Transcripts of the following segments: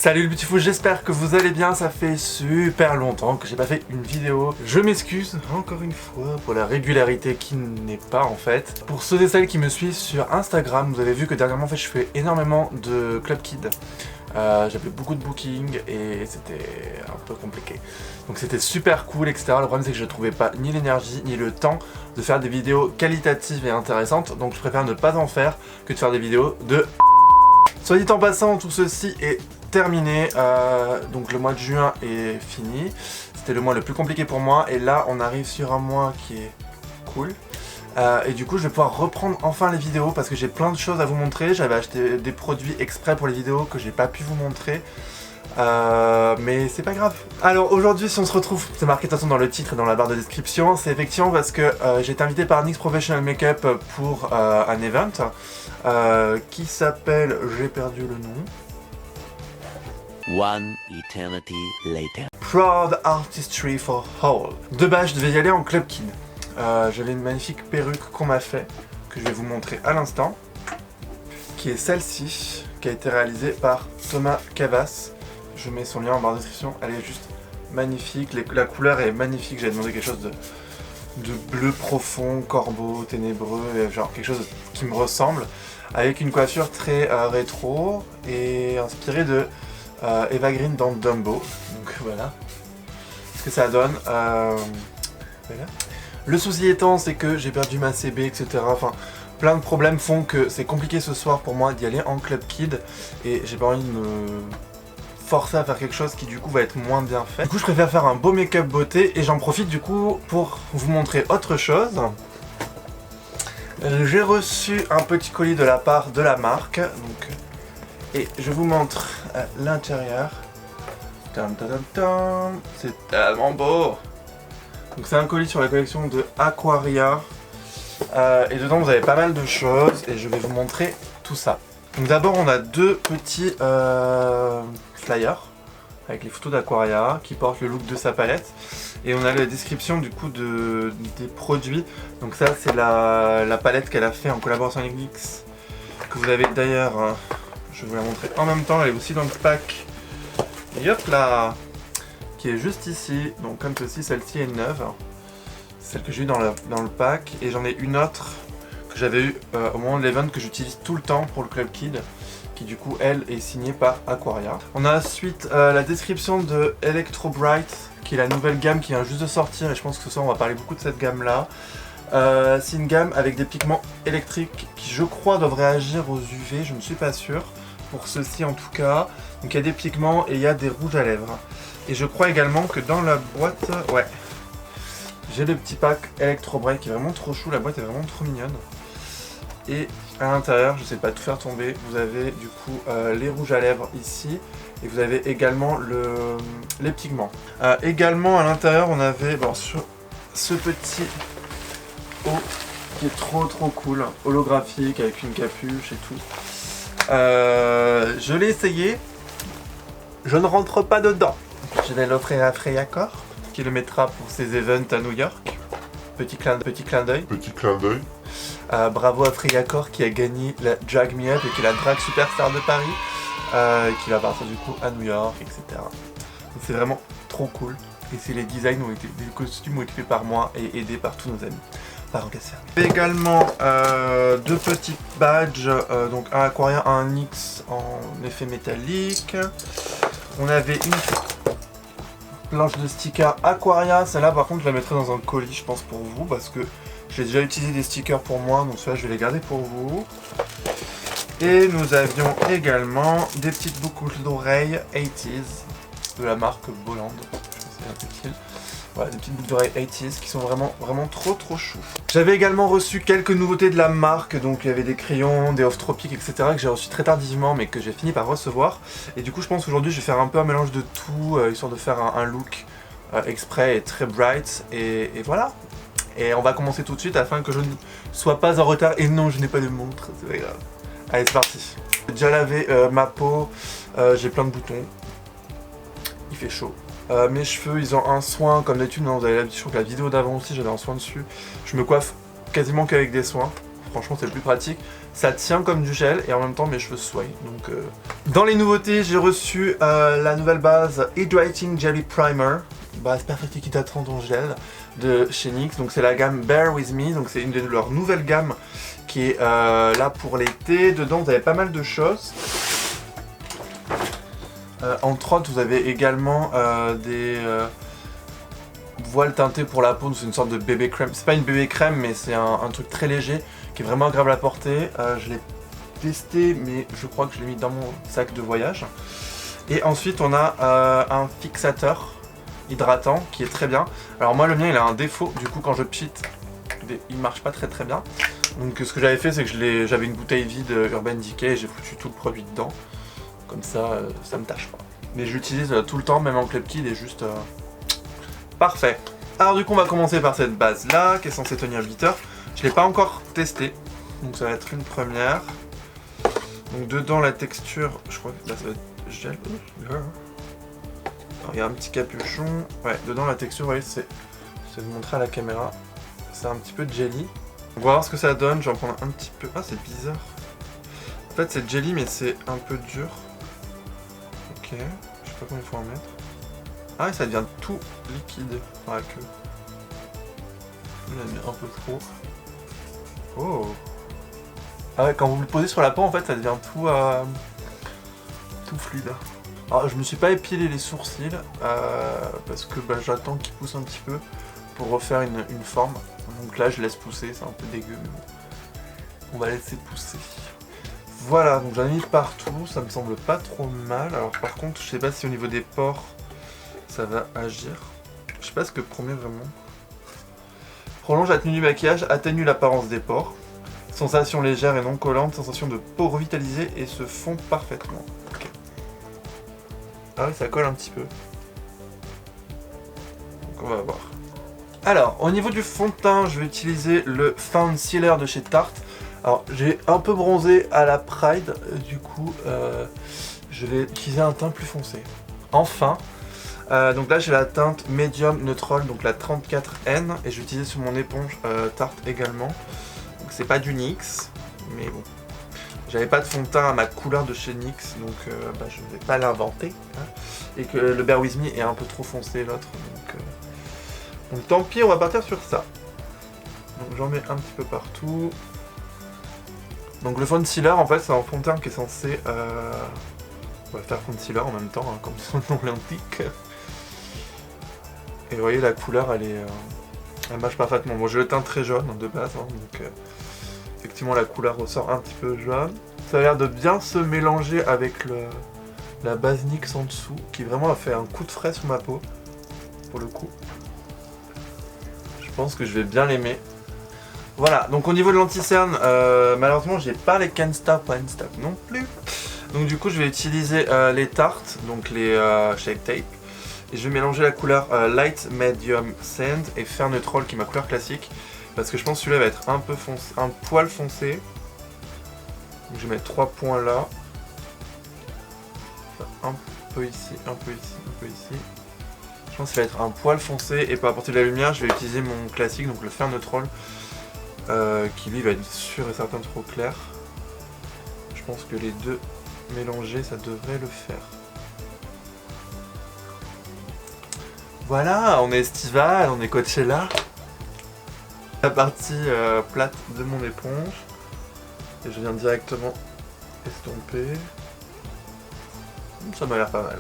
Salut le Beautiful, j'espère que vous allez bien, ça fait super longtemps que j'ai pas fait une vidéo. Je m'excuse encore une fois pour la régularité qui n'est pas en fait. Pour ceux et celles qui me suivent sur Instagram, vous avez vu que dernièrement en fait je fais énormément de Club Kid. J'avais beaucoup de bookings et c'était un peu compliqué. Donc c'était super cool, etc. Le problème c'est que je ne trouvais pas ni l'énergie ni le temps de faire des vidéos qualitatives et intéressantes. Donc je préfère ne pas en faire que de faire des vidéos de... Soit dit en passant, tout ceci est terminé. Donc le mois de juin est fini. C'était le mois le plus compliqué pour moi. Et là on arrive sur un mois qui est cool. Et du coup je vais pouvoir reprendre enfin les vidéos parce que j'ai plein de choses à vous montrer. J'avais acheté des produits exprès pour les vidéos que j'ai pas pu vous montrer. Mais c'est pas grave. Alors aujourd'hui si on se retrouve, c'est marqué de toute façon dans le titre et dans la barre de description, c'est effectivement parce que j'ai été invité par NYX Professional Makeup pour un event qui s'appelle, j'ai perdu le nom. One eternity later. Proud Artistry for All. De base je devais y aller en Club Kid. J'avais une magnifique perruque qu'on m'a fait, que je vais vous montrer à l'instant, qui est celle-ci, qui a été réalisée par Thomas Cavas. Je mets son lien en barre de description, elle est juste magnifique, la couleur est magnifique, j'avais demandé quelque chose de bleu profond, corbeau, ténébreux, genre quelque chose qui me ressemble, avec une coiffure très rétro et inspirée de Eva Green dans Dumbo. Donc voilà ce que ça donne. Voilà. Le souci étant, c'est que j'ai perdu ma CB, etc. Enfin, plein de problèmes font que c'est compliqué ce soir pour moi d'y aller en Club Kid et j'ai pas envie de me forcer à faire quelque chose qui du coup va être moins bien fait. Du coup je préfère faire un beau make-up beauté et j'en profite du coup pour vous montrer autre chose. J'ai reçu un petit colis de la part de la marque donc, et je vous montre l'intérieur. C'est tellement beau. Donc c'est un colis sur la collection de Aquaria et dedans vous avez pas mal de choses et je vais vous montrer tout ça. Donc d'abord on a deux petits flyers avec les photos d'Aquaria qui portent le look de sa palette et on a la description du coup des produits. Donc ça c'est la palette qu'elle a fait en collaboration avec NYX que vous avez d'ailleurs, je vais vous la montrer en même temps, elle est aussi dans le pack. Et hop là, qui est juste ici, donc comme ceci, celle-ci est neuve, celle que j'ai eu dans le pack, et j'en ai une autre que j'avais eu au moment de l'event que j'utilise tout le temps pour le Club Kid, qui du coup elle est signée par Aquaria. On a ensuite la description de Electro Bright, qui est la nouvelle gamme qui vient juste de sortir, et je pense que ce soir on va parler beaucoup de cette gamme là. C'est une gamme avec des pigments électriques qui je crois doivent réagir aux UV, je ne suis pas sûr, pour ceci en tout cas. Donc il y a des pigments et il y a des rouges à lèvres. Et je crois également que dans la boîte, ouais, j'ai le petit pack Electro Bright qui est vraiment trop chou, la boîte est vraiment trop mignonne. Et à l'intérieur, je sais pas tout faire tomber, vous avez du coup les rouges à lèvres ici. Et vous avez également les pigments. Également à l'intérieur, on avait bon, ce petit haut qui est trop cool, holographique avec une capuche et tout. Je l'ai essayé, je ne rentre pas dedans. Je vais l'offrir à Freya Corp, qui le mettra pour ses events à New York. Petit clin d'œil. Petit clin d'œil. Bravo à Freya Corp qui a gagné la Drag Me Up et qui est la drag superstar de Paris, qui va partir du coup à New York, etc. Donc c'est vraiment trop cool. Et les designs les costumes ont été faits par moi et aidés par tous nos amis. Également deux petits badges, donc un Aquaria, un NYX en effet métallique. On avait une planche de stickers Aquaria, celle-là par contre je la mettrai dans un colis je pense pour vous parce que j'ai déjà utilisé des stickers pour moi, donc celle-là je vais les garder pour vous. Et nous avions également des petites boucles d'oreilles 80s de la marque Bolland, je pense que c'est un peu utile. Voilà, des petites boucles d'oreilles 80s qui sont vraiment trop chou. J'avais également reçu quelques nouveautés de la marque, donc il y avait des crayons, des off tropiques, etc. que j'ai reçu très tardivement mais que j'ai fini par recevoir. Et du coup je pense qu'aujourd'hui je vais faire un peu un mélange de tout, histoire de faire un look exprès et très bright. Et voilà. Et on va commencer tout de suite afin que je ne sois pas en retard. Et non, je n'ai pas de montre, c'est pas grave. Allez, c'est parti. J'ai déjà lavé ma peau, j'ai plein de boutons. Il fait chaud. Mes cheveux, ils ont un soin comme d'habitude, vous avez l'habitude, je crois que la vidéo d'avant aussi j'avais un soin dessus. Je me coiffe quasiment qu'avec des soins. Franchement c'est le plus pratique. Ça tient comme du gel et en même temps mes cheveux soignent. Donc, Dans les nouveautés, j'ai reçu la nouvelle base Hydrating Jelly Primer. Base Perfect hydratante en gel de chez NYX. Donc c'est la gamme Bear With Me. Donc c'est une de leurs nouvelles gammes qui est là pour l'été. Dedans vous avez pas mal de choses. Entre autres vous avez également des voiles teintées pour la peau. C'est une sorte de bébé crème. C'est pas une bébé crème mais c'est un truc très léger qui est vraiment agréable à porter. Je l'ai testé mais je crois que je l'ai mis dans mon sac de voyage. Et ensuite on a un fixateur hydratant qui est très bien. Alors moi le mien il a un défaut, du coup quand je pchite il marche pas très bien. Donc ce que j'avais fait c'est que j'avais une bouteille vide Urban Decay et j'ai foutu tout le produit dedans. Comme ça ça me tâche pas. Mais j'utilise tout le temps, même en Klebki, il est juste parfait. Alors du coup on va commencer par cette base là qui est censée tenir 8 heures. Je l'ai pas encore testé, donc ça va être une première. Donc dedans la texture, je crois que là ça va être gel. Alors, il y a un petit capuchon. Ouais, dedans la texture, vous voyez, c'est de montrer à la caméra. C'est un petit peu de jelly. On va voir ce que ça donne. Je vais en prendre un petit peu. Ah, c'est bizarre. En fait, c'est jelly, mais c'est un peu dur. Ok. Je sais pas combien il faut en mettre. Ah, et ça devient tout liquide. Enfin, la queue. Il a mis un peu trop. Oh. Ah ouais, quand vous le posez sur la peau, en fait, ça devient tout fluide. Alors je me suis pas épilé les sourcils parce que j'attends qu'ils poussent un petit peu pour refaire une forme. Donc là je laisse pousser, c'est un peu dégueu mais bon. On va laisser pousser. Voilà, donc j'en ai mis partout, ça me semble pas trop mal. Alors par contre je sais pas si au niveau des pores ça va agir. Je sais pas ce que promet vraiment. Prolonge la tenue du maquillage, atténue l'apparence des pores. Sensation légère et non collante, sensation de peau revitalisée et se fond parfaitement. Okay. Ah oui, ça colle un petit peu. Donc on va voir. Alors, au niveau du fond de teint, je vais utiliser le Found Sealer de chez Tarte. Alors, j'ai un peu bronzé à la Pride, du coup, je vais utiliser un teint plus foncé. Enfin, donc là j'ai la teinte Medium Neutral, donc la 34N, et je vais utiliser sur mon éponge Tarte également. Donc c'est pas du NYX, mais bon. J'avais pas de fond de teint à ma couleur de chez NYX, donc je ne vais pas l'inventer. Hein. Et que le Bear With Me est un peu trop foncé l'autre, donc tant pis, on va partir sur ça. Donc j'en mets un petit peu partout. Donc le concealer, en fait, c'est un fond de teint qui est censé faire concealer en même temps, hein, comme son nom l'indique. Et vous voyez, la couleur, elle marche parfaitement. Bon, j'ai le teint très jaune de base, hein, donc effectivement la couleur ressort un petit peu jaune. Ça a l'air de bien se mélanger avec la base NYX en dessous, qui vraiment a fait un coup de frais sur ma peau, pour le coup. Je pense que je vais bien l'aimer. Voilà, donc au niveau de l'anti-cerne, malheureusement j'ai pas les Can't Stop non plus. Donc du coup je vais utiliser les Tarte, donc les Shape Tape. Et je vais mélanger la couleur Light Medium Sand et Fair Neutral qui est ma couleur classique. Parce que je pense que celui-là va être un peu foncé, un poil foncé. Donc je vais mettre 3 points là. Enfin, un peu ici, un peu ici, un peu ici. Je pense qu'il va être un poil foncé et pour apporter de la lumière je vais utiliser mon classique, donc le Fair Neutral. Qui lui va être sûr et certain trop clair. Je pense que les deux mélangés ça devrait le faire. Voilà, on est estival, on est Coachella. La partie plate de mon éponge. Et je viens directement estomper. Ça m'a l'air pas mal.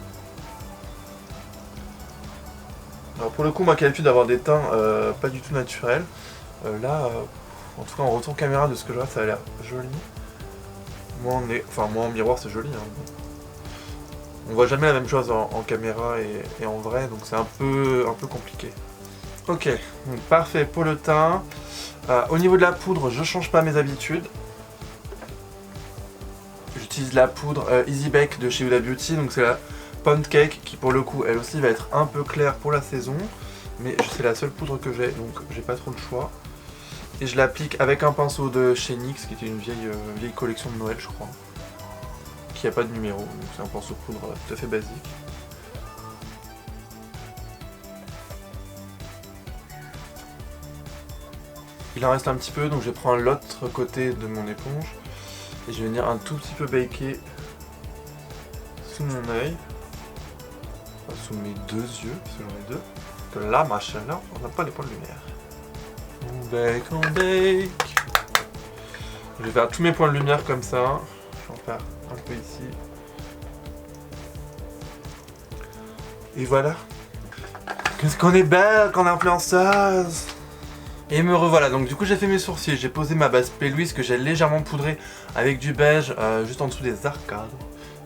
Alors pour le coup, moi qui ai l'habitude d'avoir des teints pas du tout naturels, là, en tout cas en retour caméra de ce que je vois, ça a l'air joli. Moi en miroir c'est joli. Hein. On voit jamais la même chose en caméra et en vrai, donc c'est un peu compliqué. Ok, donc parfait pour le teint. Au niveau de la poudre, je change pas mes habitudes. J'utilise la poudre Easy Bake de chez Huda Beauty, donc c'est la Pound Cake qui pour le coup elle aussi va être un peu claire pour la saison. Mais c'est la seule poudre que j'ai, donc j'ai pas trop le choix. Et je l'applique avec un pinceau de chez NYX, qui était une vieille collection de Noël je crois. Qui n'a pas de numéro, donc c'est un pinceau de poudre tout à fait basique. Il en reste un petit peu, donc je vais prendre l'autre côté de mon éponge et je vais venir un tout petit peu baker sous mon œil, enfin, sous mes deux yeux, parce que j'en ai deux. Parce que là, machin-là, on n'a pas les points de lumière. On bake, on bake. Je vais faire tous mes points de lumière comme ça. Je vais en faire un peu ici. Et voilà. Qu'est-ce qu'on est belle quand on est influenceuse! Et me revoilà, donc du coup j'ai fait mes sourcils, j'ai posé ma base P. Louise que j'ai légèrement poudrée avec du beige juste en dessous des arcades.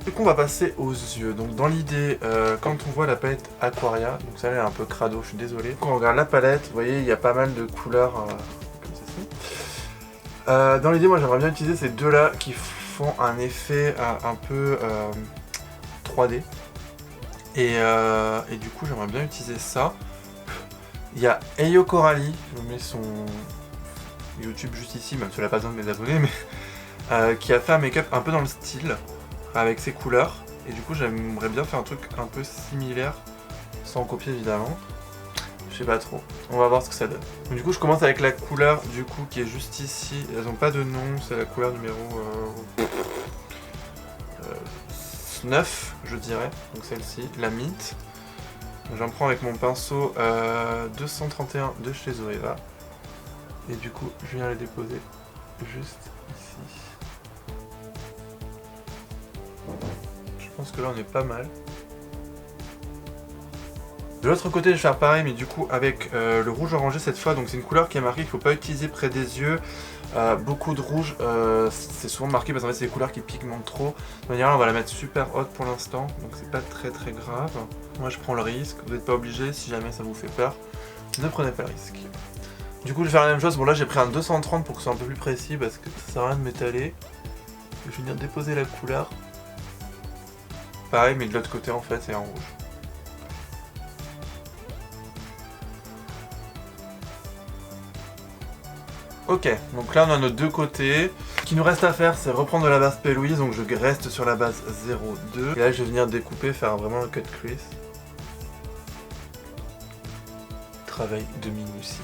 Du coup on va passer aux yeux, donc dans l'idée, quand on voit la palette Aquaria, donc ça elle est un peu crado, je suis désolé. Quand on regarde la palette, vous voyez il y a pas mal de couleurs comme ceci. Dans l'idée moi j'aimerais bien utiliser ces deux là qui font un effet un peu 3D. Et du coup j'aimerais bien utiliser ça. Il y a Eyo Coralie, je mets son YouTube juste ici, même si elle n'a pas besoin de mes abonnés, mais qui a fait un make-up un peu dans le style, avec ses couleurs. Et du coup j'aimerais bien faire un truc un peu similaire, sans copier évidemment. Je sais pas trop, on va voir ce que ça donne. Donc, du coup je commence avec la couleur du coup qui est juste ici, elles n'ont pas de nom, c'est la couleur numéro 9 je dirais, donc celle-ci, la mint. J'en prends avec mon pinceau 231 de chez Zoeva. Et du coup, je viens les déposer juste ici. Je pense que là, on est pas mal. De l'autre côté, je vais faire pareil, mais du coup, avec le rouge orangé cette fois. Donc, c'est une couleur qui est marquée qu'il ne faut pas utiliser près des yeux. Beaucoup de rouge, c'est souvent marqué parce qu'en fait, c'est des couleurs qui pigmentent trop. De manière là, on va la mettre super haute pour l'instant, donc c'est pas très grave. Moi, je prends le risque. Vous n'êtes pas obligé, si jamais ça vous fait peur, ne prenez pas le risque. Du coup, je vais faire la même chose. Bon, là, j'ai pris un 230 pour que ce soit un peu plus précis parce que ça sert à rien de m'étaler. Je vais venir déposer la couleur. Pareil, mais de l'autre côté, en fait, c'est en rouge. Ok, donc là on a nos deux côtés. Ce qu'il nous reste à faire, c'est reprendre la base P. Louise, donc je reste sur la base 0,2. Et là je vais venir découper, faire vraiment un cut crease. Travail de minutie.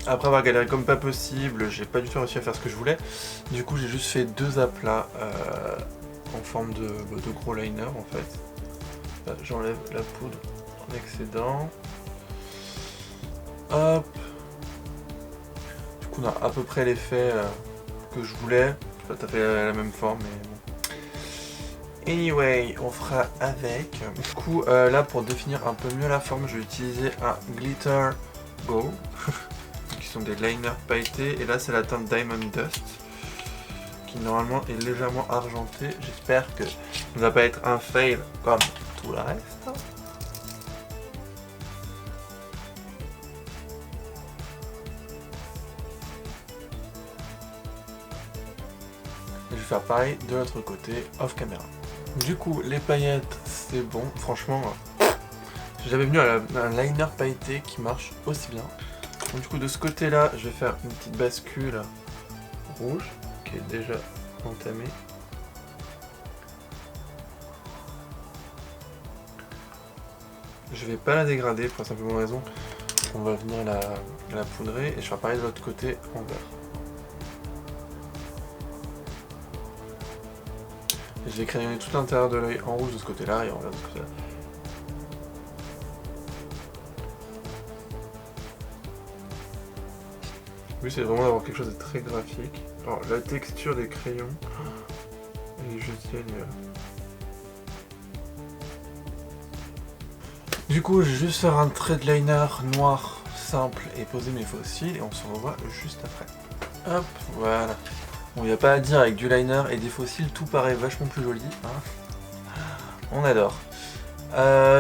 Après avoir galéré comme pas possible, j'ai pas du tout réussi à faire ce que je voulais. Du coup j'ai juste fait deux aplats en forme de gros liner en fait. J'enlève la poudre en excédent. Hop. Du coup on a à peu près l'effet que je voulais. Pas tout à fait la même forme mais bon. Anyway, on fera avec. Du coup là pour définir un peu mieux la forme, je vais utiliser un Glitter Go. Qui sont des liners pailletés. Et là c'est la teinte Diamond Dust. Qui normalement est légèrement argenté. J'espère que ça ne va pas être un fail comme tout le reste. Je vais faire pareil de l'autre côté, off caméra. Du coup, les paillettes, c'est bon. Franchement, j'ai jamais venu à un liner pailleté qui marche aussi bien. Donc, du coup, de ce côté-là, je vais faire une petite bascule rouge qui est déjà entamée. Je vais pas la dégrader pour la simple raison qu'on va venir la poudrer et je vais pareil de l'autre côté en vert. Et je vais crayonner tout l'intérieur de l'œil en rouge de ce côté-là et en vert de ce côté-là. Oui, c'est vraiment d'avoir quelque chose de très graphique. Alors, la texture des crayons est juste géniale. Du coup, je vais juste faire un trait de liner noir simple et poser mes faux cils et on se revoit juste après. Hop, voilà. Bon, il n'y a pas à dire, avec du liner et des faux cils, tout paraît vachement plus joli. Hein. On adore.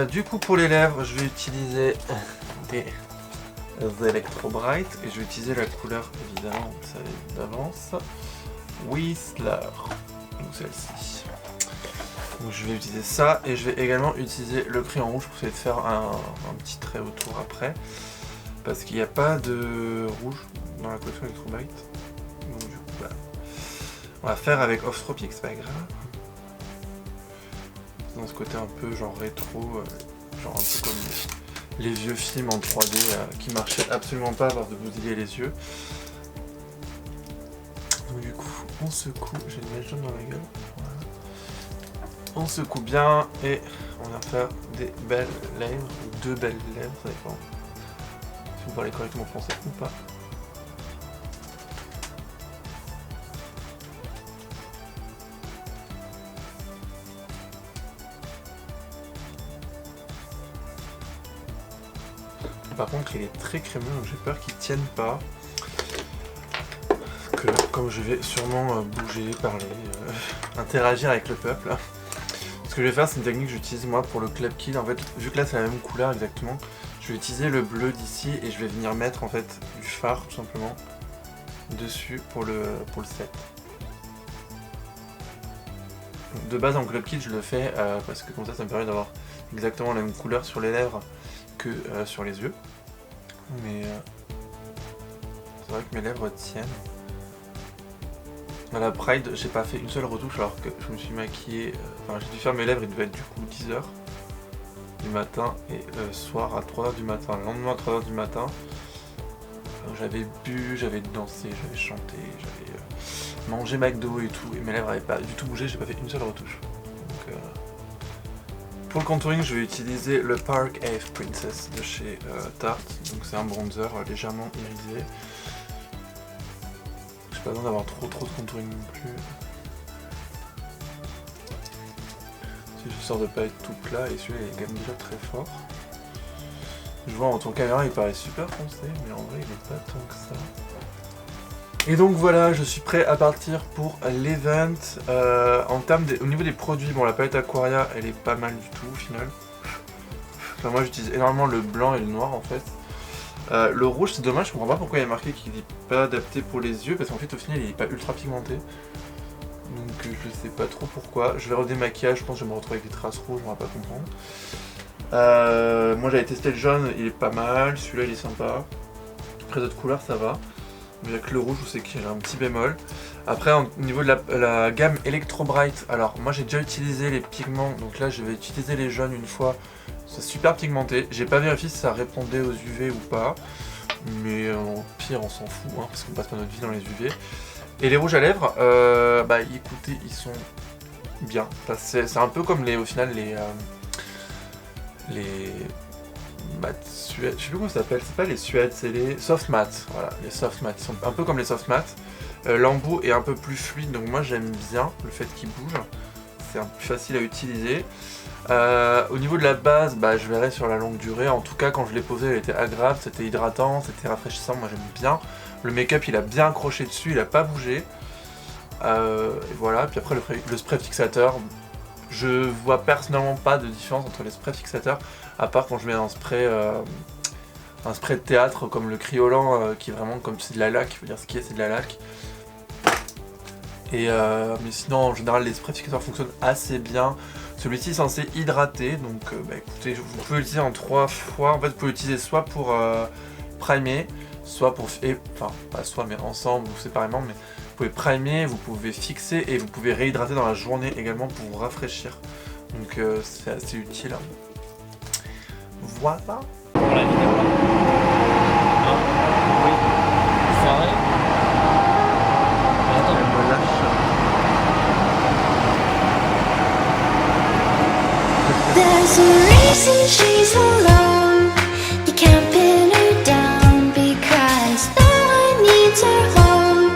Du coup, pour les lèvres, je vais utiliser des Electro Bright et je vais utiliser la couleur, évidemment, vous savez d'avance, Whistler, donc celle-ci. Donc je vais utiliser ça et je vais également utiliser le crayon rouge pour essayer de faire un petit trait autour après, parce qu'il n'y a pas de rouge dans la collection Electro Bright. Donc du coup, voilà. On va faire avec Off Tropic, c'est pas grave. dans ce côté un peu genre rétro, genre un peu comme les vieux films en 3D qui marchaient absolument pas à part de bousiller les yeux. Donc du coup, on secoue, j'ai une mèche jaune dans la gueule. Voilà. On secoue bien et on va faire des belles lèvres, ou 2 belles lèvres, ça dépend si vous parlez correctement français ou pas. Par contre, il est très crémeux, donc j'ai peur qu'il tienne pas. Que comme je vais sûrement bouger, parler, interagir avec le peuple. Ce que je vais faire, c'est une technique que j'utilise moi pour le Club Kid. En fait, vu que là c'est la même couleur exactement, je vais utiliser le bleu d'ici et je vais venir mettre en fait du fard tout simplement dessus pour le set. De base en Club Kid, je le fais parce que comme ça me permet d'avoir exactement la même couleur sur les lèvres que sur les yeux. Mais c'est vrai que mes lèvres tiennent. À la Pride, j'ai pas fait une seule retouche alors que je me suis maquillé. Enfin, j'ai dû faire mes lèvres, il devait être du coup 10h du matin et soir à 3h du matin. Le lendemain à 3h du matin, j'avais bu, j'avais dansé, j'avais chanté, j'avais mangé McDo et tout. Et mes lèvres n'avaient pas du tout bougé, j'ai pas fait une seule retouche. Donc, pour le contouring, je vais utiliser le Park Ave Princess de chez Tarte. Donc c'est un bronzer légèrement irisé. Pas besoin d'avoir trop de contouring non plus. C'est juste de pas être tout plat et celui-là il est quand même déjà très fort. Je vois en ton caméra il paraît super foncé mais en vrai il est pas tant que ça. Et donc voilà, je suis prêt à partir pour l'event. En termes au niveau des produits, bon la palette Aquaria elle est pas mal du tout au final. Enfin, moi j'utilise énormément le blanc et le noir en fait. Le rouge c'est dommage, je comprends pas pourquoi il y a marqué qu'il n'est pas adapté pour les yeux parce qu'en fait au final il est pas ultra pigmenté. Donc je sais pas trop pourquoi. Je vais redémaquiller, je pense que je vais me retrouver avec des traces rouges, on va pas comprendre. Moi j'avais testé le jaune, il est pas mal, celui-là il est sympa. Après les autres couleurs ça va. Mais il y a que le rouge où c'est qu'il y a un petit bémol. Après au niveau de la gamme Electro Bright, alors moi j'ai déjà utilisé les pigments, donc là je vais utiliser les jaunes une fois. C'est super pigmenté, j'ai pas vérifié si ça répondait aux UV ou pas, mais au pire on s'en fout hein, parce qu'on passe pas notre vie dans les UV. Et les rouges à lèvres, bah écoutez, ils sont bien. C'est un peu comme au final les mattes suèdes, je sais plus comment ça s'appelle, c'est pas les suèdes, c'est les soft mattes, voilà, les soft mattes, ils sont un peu comme les soft mattes. L'embout est un peu plus fluide, donc moi j'aime bien le fait qu'il bouge, c'est un peu plus facile à utiliser. Au niveau de la base, bah, je verrai sur la longue durée. En tout cas, quand je l'ai posé, elle était agréable, c'était hydratant, c'était rafraîchissant. Moi, j'aime bien. Le make-up, il a bien accroché dessus, il a pas bougé. Et voilà. Puis après, le spray fixateur, je vois personnellement pas de différence entre les sprays fixateurs, à part quand je mets un spray de théâtre comme le criolant, qui est vraiment comme c'est de la laque. Il faut dire ce qui est, c'est de la laque. Et mais sinon, en général, les sprays fixateurs fonctionnent assez bien. Celui-ci est censé hydrater, donc bah, écoutez, vous pouvez l'utiliser en 3 fois. En fait, vous pouvez l'utiliser soit pour primer, soit pour... Enfin, pas soit, mais ensemble ou séparément, mais vous pouvez primer, vous pouvez fixer et vous pouvez réhydrater dans la journée également pour vous rafraîchir. Donc c'est assez utile. Voilà. Pour la vidéo là. Ah, oui. Soirée. Attends, Elle me lâche. There's a reason she's alone. You can't pin her down because no one needs her home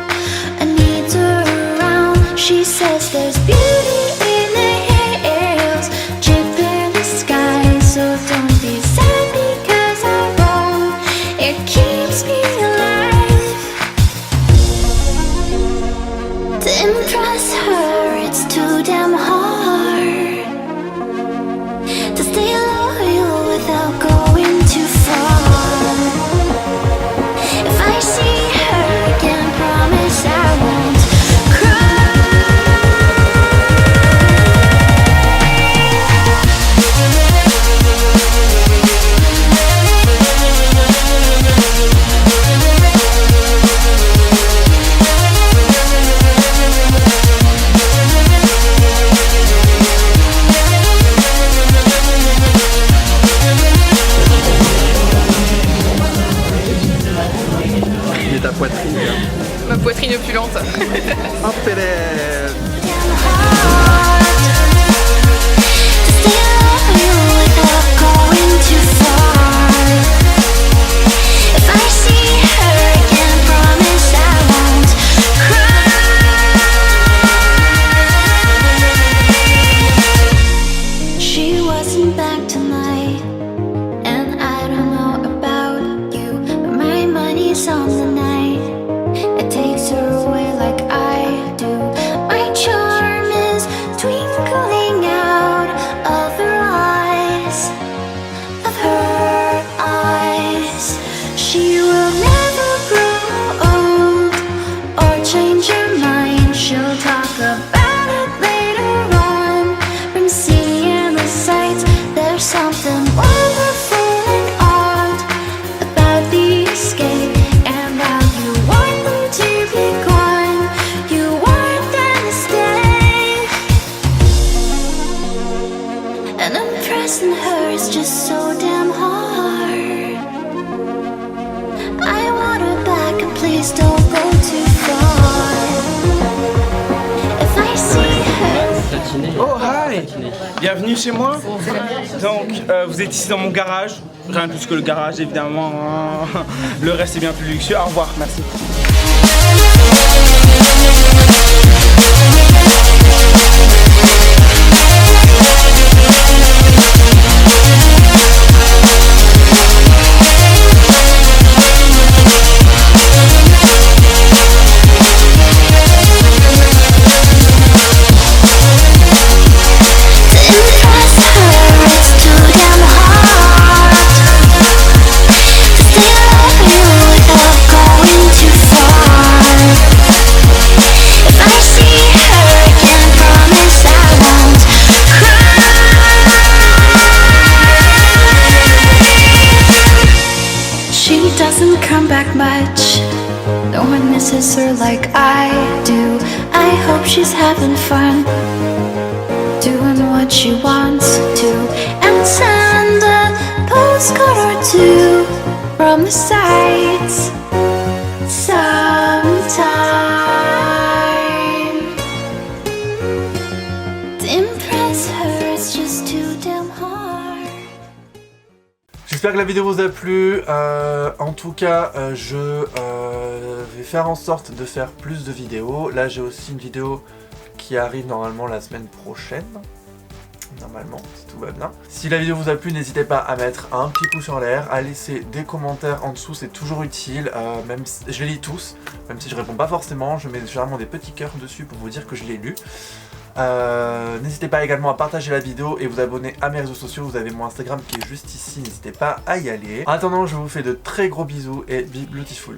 and needs her around. She says there's beauty in the hills, drip in the sky. So don't be sad because I won't. It keeps me alive. To impress her, it's too damn hard. To stay loyal without going too far. If I see her again, promise I won't cry. et ta poitrine. Ma poitrine opulente. Hop, elle est... on the night, it takes her away like I do. My charm is twinkling out of her eyes, of her eyes. She will never grow old or change her mind. She'll talk about it later on. From seeing the sights, there's something wonderful and odd about the escape. And her is just so damn hard. I want her back and please don't go too far. If I see her. Oh hi! Bienvenue chez moi. Donc vous êtes ici dans mon garage. Rien de plus que le garage évidemment. Le reste est bien plus luxueux. Au revoir, merci. Doesn't come back much. No one misses her like I do. I hope she's having fun, doing what she wants to, and send a postcard or two from the sights sometime. To impress her, it's just too damn hard. J'espère que la vidéo vous a plu. En tout cas, je vais faire en sorte de faire plus de vidéos. Là, j'ai aussi une vidéo qui arrive normalement la semaine prochaine. Normalement, si tout va bien. Si la vidéo vous a plu, n'hésitez pas à mettre un petit pouce en l'air, à laisser des commentaires en dessous, c'est toujours utile. Même si, je les lis tous, même si je réponds pas forcément, je mets généralement des petits cœurs dessus pour vous dire que je l'ai lu. N'hésitez pas également à partager la vidéo et vous abonner à mes réseaux sociaux. Vous avez mon Instagram qui est juste ici, n'hésitez pas à y aller. En attendant, je vous fais de très gros bisous et be beautiful.